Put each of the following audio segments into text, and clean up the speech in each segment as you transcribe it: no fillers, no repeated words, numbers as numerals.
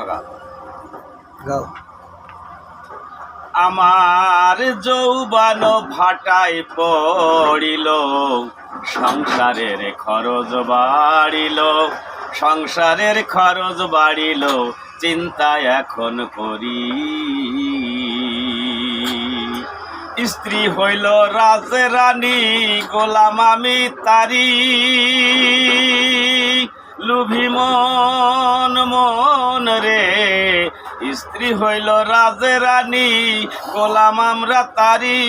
গাও। আমার যৌবন ভাটায় পড়িল, সংসারের খরচ বাড়িল, সংসারের খরচ বাড়িল, চিন্তা এখন করি। স্ত্রী হইল রাজরানী, গোলাম আমি তারি। লুভি মন মন রে, স্ত্রী হইল রাজরানী, গোলাম আমরা তারি।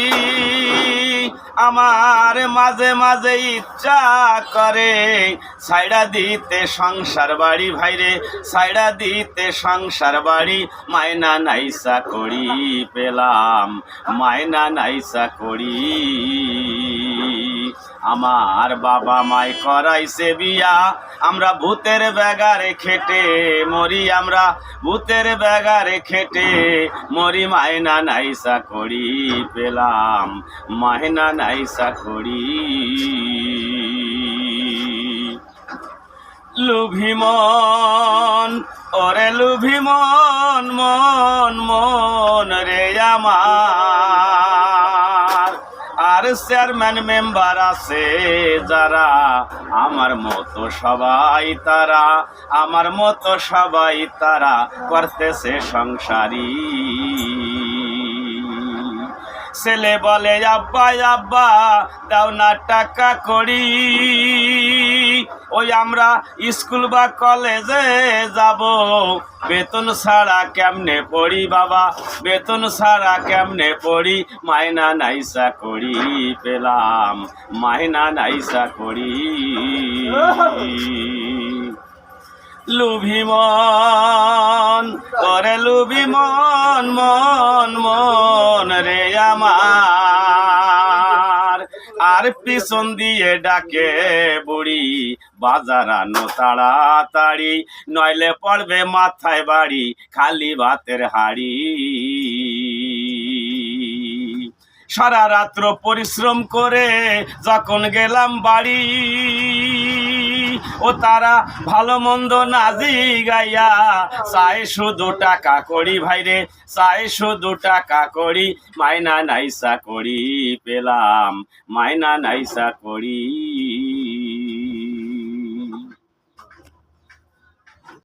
আমার মাঝে মাঝে ইচ্ছা করে ছাইড়া দিতে সংসার বাড়ি, ভাইরে ছাইড়া দিতে সংসার বাড়ি। মায়না নাইসা করি পেলাম, মায়না নাইসা করি। আমার বাবা মায় করাইছে বিয়া, আমরা ভূতের ব্যাগারে খেটে মরি, আমরা ভূতের ব্যাগারে খেটে মরি। মায়না নাইসা করি পেলাম, মায়না নাইসা করি। লুভি মন ওরে লুভি মন মন মন রে আমার। আর চেয়ারম্যান মেম্বার আছে যারা, আমার মতো সবাই তারা, আমার মতো সবাই তারা করতেছে সংসারী। ছেলে বলে আব্বা আব্বা দাও না টাকা করি, ওই আমরা স্কুল বা কলেজে যাব, বেতন ছাড়া কেমনে পড়ি বাবা, বেতন ছাড়া কেমনে পড়ি। মায়না নাইসা করি পেলাম, মায়না নাইসা করি। লুভি মন ওরে লুভি মন মন মন রে আমার। আর পিছন দিয়ে ডাকে বুড়ি, বাজার আনো তাড়াতাড়ি, নইলে পড়বে মাথায় বাড়ি, খালি ভাতের হাড়ি। সারা রাত্র পরিশ্রম করে যখন গেলাম বাড়ি, ও তারা ভালো মন্দ নাজি গাইয়া চাই শুধু টাকা করি, ভাইরে চাই শুধু টাকা করি। মায়না নাইসা করি পেলাম, মায়না নাইসা করি।